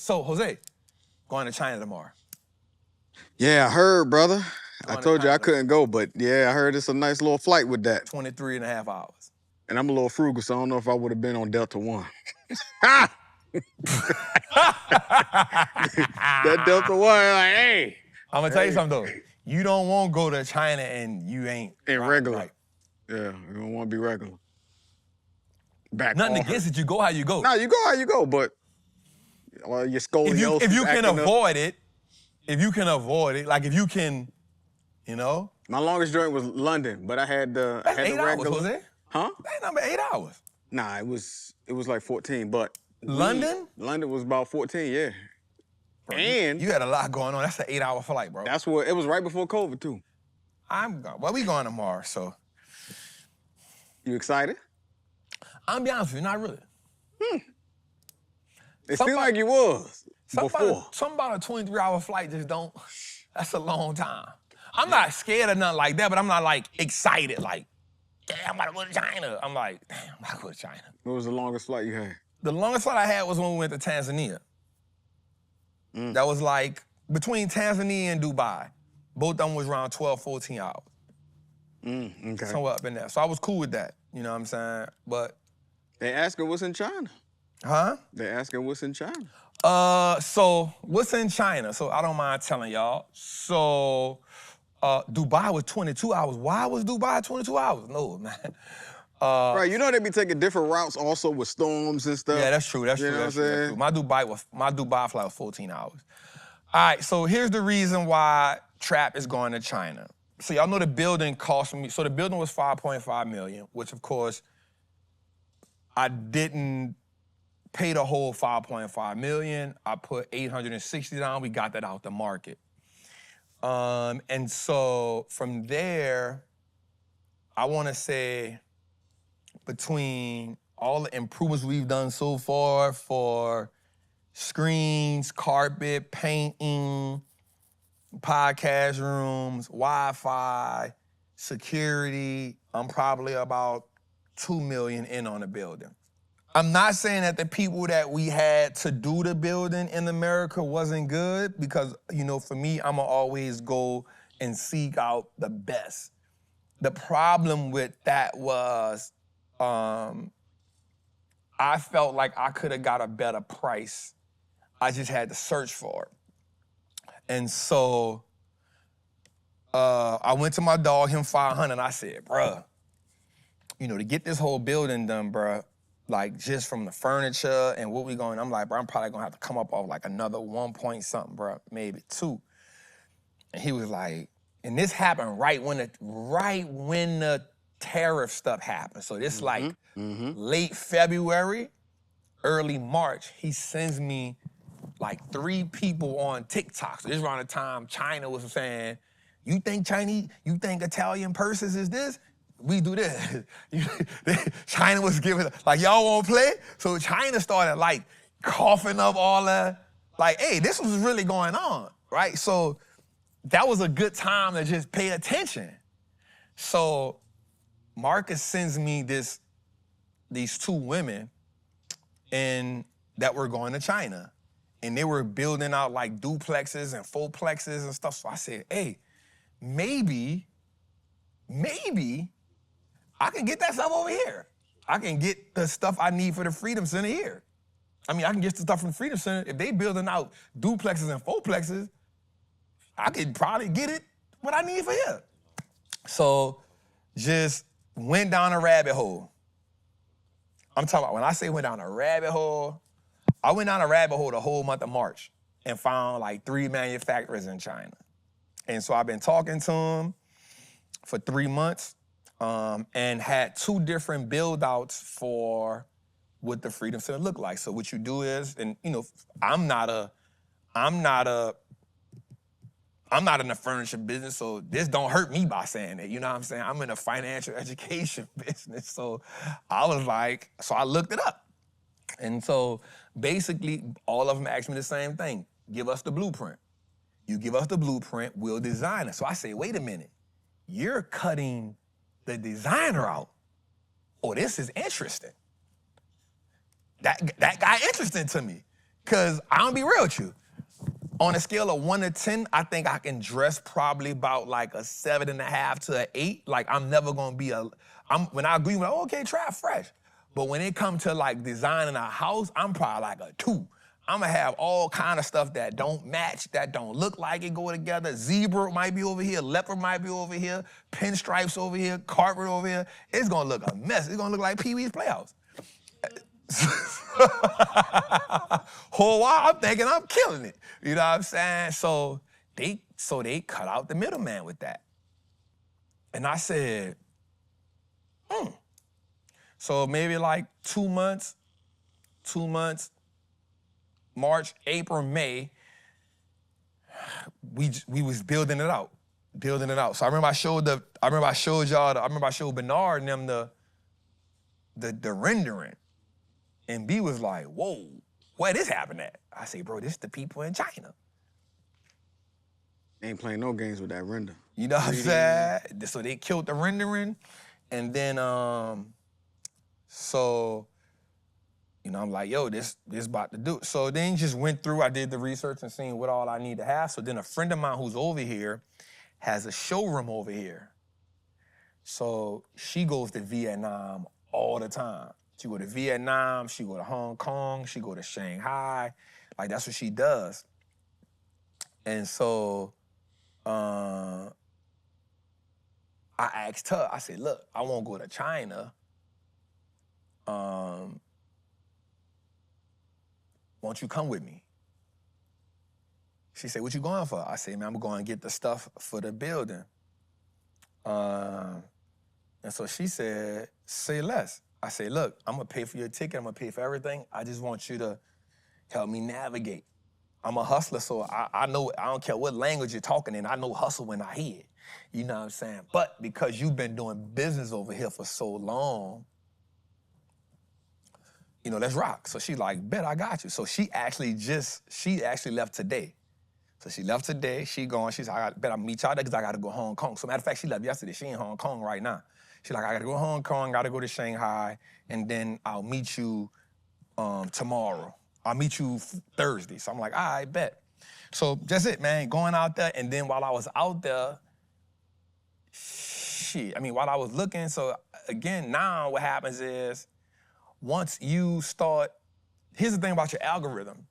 So, Jose, going to China tomorrow. Yeah, I heard, brother. I Going to told you I China. couldn't go, but yeah, I heard it's a nice little flight with that. 23 and a half hours. And I'm a little frugal, so I don't know if I would have been on Delta One. Ha! That Delta One, like, hey. I'm gonna tell you something though. You don't want to go to China and you ain't regular. Right. Yeah, you don't want to be regular. Back Nothing off. against it. You go how you go. No, you go how you go, but well, your scoliosis. If you can avoid up. it, like if you can, you know. My longest joint was London, but I had the That's 8 regular. hours, Jose. Huh? That number 8 hours. Nah, it was like 14, but London? London was about 14, yeah. Bro, and you had a lot going on. That's an 8-hour flight, bro. That's what it was right before COVID too. Well, we going tomorrow, so. You excited? I'm be honest with you, not really. It seemed like you was before. Something about a 23-hour flight just don't, that's a long time. I'm not scared of nothing like that, but I'm not like excited, like, damn, I'm about to go to China. I'm like, damn, I'm about to go to China. What was the longest flight you had? The longest flight I had was when we went to Tanzania. That was like between Tanzania and Dubai. Both of them was around 12, 14 hours. Okay. Somewhere up in there. So I was cool with that, you know what I'm saying? But. They asking what's in China. Huh? They asking what's in China. So what's in China? So I don't mind telling y'all. So Dubai was 22 hours. Why was Dubai 22 hours? No, man. Right, you know they be taking different routes also with storms and stuff. Yeah, that's true. That's true. My Dubai flight was 14 hours. All right, so here's the reason why Trap is going to China. So y'all know the building cost me. So the building was $5.5 million, which of course I didn't pay the whole $5.5 million. I put $860 down. We got that out the market. And so from there, I want to say between all the improvements we've done so far for screens, carpet, painting, podcast rooms, Wi-Fi, security, I'm probably about $2 million in on the building. I'm not saying that the people that we had to do the building in America wasn't good because, you know, for me, I'ma always go and seek out the best. The problem with that was I felt like I could have got a better price. I just had to search for it. And so I went to my dog, him $500, and I said, bruh, you know, to get this whole building done, bruh, like just from the furniture and what we going, I'm like, bro, I'm probably gonna have to come up off like another 1 point something, bro, maybe 2. And he was like, and this happened right when the tariff stuff happened. So this like late February, early March, he sends me like 3 people on TikTok. So this is around the time China was saying, you think Italian purses is this? We do this. China was giving, like, y'all won't play? So China started like coughing up all the, like, hey, this was really going on, right? So that was a good time to just pay attention. So Marcus sends me these 2 women and that were going to China. And they were building out like duplexes and fourplexes and stuff. So I said, hey, maybe I can get that stuff over here. I can get the stuff I need for the Freedom Center here. I mean, I can get the stuff from the Freedom Center. If they building out duplexes and fourplexes, I could probably get it what I need for here. So just went down a rabbit hole. I'm talking about when I say went down a rabbit hole, I went down a rabbit hole the whole month of March and found like 3 manufacturers in China. And so I've been talking to them for 3 months. And had 2 different build-outs for what the Freedom Center looked like. So what you do is, and you know, I'm not in the furniture business, so this don't hurt me by saying that, you know what I'm saying? I'm in a financial education business. So I was like, so I looked it up. And so basically all of them asked me the same thing. Give us the blueprint. You give us the blueprint, we'll design it. So I say, wait a minute, you're cutting the designer out. Oh, this is interesting. That got interesting to me. Cause I'm gonna be real with you. On a scale of 1 to 10, I think I can dress probably about like a 7.5 to an 8. Like I'm never gonna be when I agree with, okay, try fresh. But when it comes to like designing a house, I'm probably like a 2. I'm gonna have all kind of stuff that don't match, that don't look like it go together. Zebra might be over here, leopard might be over here, pinstripes over here, carpet over here. It's gonna look a mess. It's gonna look like Pee-wee's Playhouse. Whole while I'm thinking I'm killing it. You know what I'm saying? So they cut out the middleman with that. And I said, So maybe like 2 months, March, April, May, we was building it out. So I remember I showed Bernard and them the rendering. And B was like, whoa, where this happen at? I say, bro, this the people in China. They ain't playing no games with that render. You know what I'm saying? So they killed the rendering. And then, so, you know, I'm like, yo, this about to do it. So then just went through, I did the research and seen what all I need to have. So then a friend of mine who's over here has a showroom over here. So she goes to Vietnam all the time. She go to Vietnam, she go to Hong Kong, she go to Shanghai. Like, that's what she does. And so I asked her, I said, look, I won't go to China. Won't you come with me? She said, what you going for? I said, man, I'm going to get the stuff for the building. And so she said, say less. I said, look, I'm going to pay for your ticket. I'm going to pay for everything. I just want you to help me navigate. I'm a hustler, so I know, I don't care what language you're talking in. I know hustle when I hear it. You know what I'm saying? But because you've been doing business over here for so long, you know, let's rock. So she's like, bet, I got you. So she actually left today. So she left today. She going, she's like, I bet I'll meet y'all there because I got to go to Hong Kong. So matter of fact, she left yesterday. She in Hong Kong right now. She's like, I got to go to Hong Kong, got to go to Shanghai, and then I'll meet you tomorrow. I'll meet you Thursday. So I'm like, all right, bet. So that's it, man. Going out there, and then while I was out there, while I was looking, so again, now what happens is, once you start, here's the thing about your algorithm.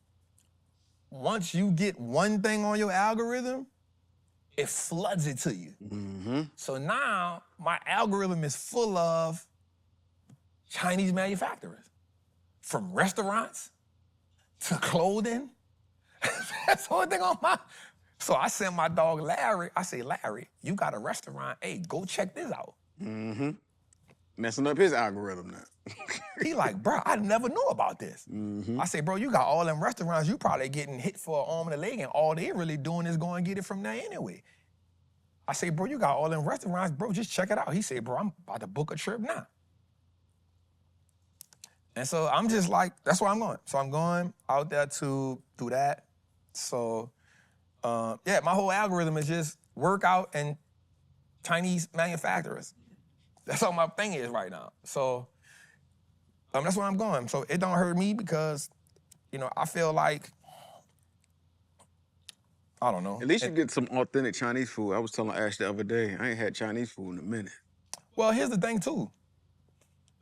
Once you get one thing on your algorithm, it floods it to you. Mm-hmm. So now my algorithm is full of Chinese manufacturers, from restaurants to clothing. That's the whole thing on my. So I sent my dog Larry. I say, Larry, you got a restaurant. Hey, go check this out. Mm-hmm. Messing up his algorithm now. He like, bro, I never knew about this. Mm-hmm. I say, bro, you got all them restaurants, you probably getting hit for an arm and a leg, and all they really doing is going to get it from there anyway. I say, bro, you got all them restaurants, bro, just check it out. He said, bro, I'm about to book a trip now. And so I'm just like, that's where I'm going. So I'm going out there to do that. So, yeah, my whole algorithm is just workout and Chinese manufacturers. That's all my thing is right now. So that's where I'm going. So it don't hurt me because, you know, I feel like, I don't know. At least you get some authentic Chinese food. I was telling Ash the other day, I ain't had Chinese food in a minute. Well, here's the thing too.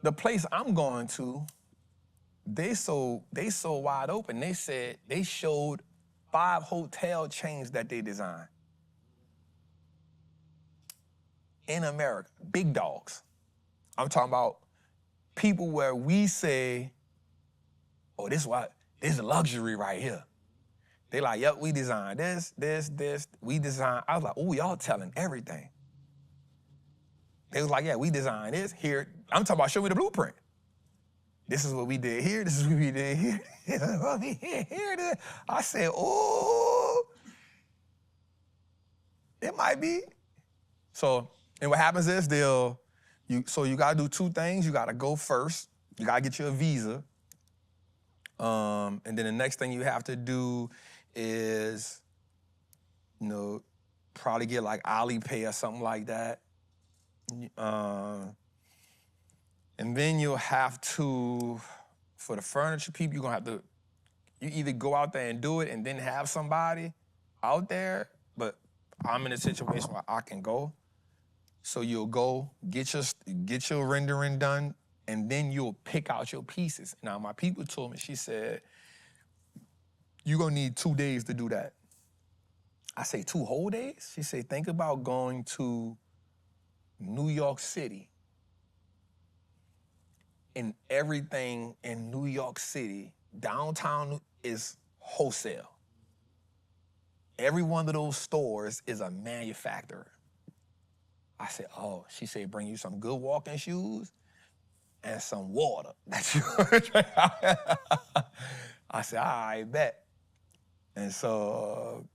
The place I'm going to, they so wide open. They said they showed 5 hotel chains that they designed in America, big dogs. I'm talking about people where we say, oh, this is luxury right here. They like, yep, we designed this, we designed. I was like, oh, y'all telling everything. They was like, yeah, we designed this here. I'm talking about show me the blueprint. This is what we did here, this is what we did here. This is what we did here. I said, oh, it might be. So, and what happens is you gotta do 2 things. You gotta go first. You gotta get you a visa. And then the next thing you have to do is, you know, probably get like Alipay or something like that. And then you'll have to, for the furniture people, you're gonna have to You either go out there and do it and then have somebody out there, but I'm in a situation where I can go. So you'll go, get your rendering done, and then you'll pick out your pieces. Now, my people told me, she said, you're gonna need 2 days to do that. I say, 2 whole days? She said, think about going to New York City. And everything in New York City, downtown is wholesale. Every one of those stores is a manufacturer. I said, oh, she said, bring you some good walking shoes and some water. That's yours. I said, I bet. And so,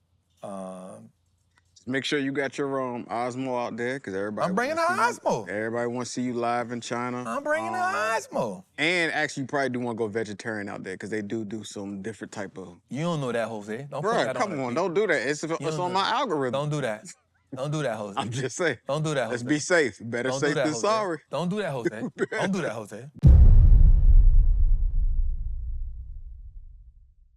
make sure you got your Osmo out there, because everybody. I'm bringing the Osmo. Everybody wants to see you live in China. I'm bringing the Osmo. And actually, you probably do want to go vegetarian out there, because they do some different type of. You don't know that, Jose. Don't put Bruh, that come on, don't do that. It's on my algorithm. Don't do that. Don't do that, Jose. I'm just saying. Don't do that, Jose. Let's be safe. Better safe than sorry. Don't do that, Jose. Don't do that, Jose.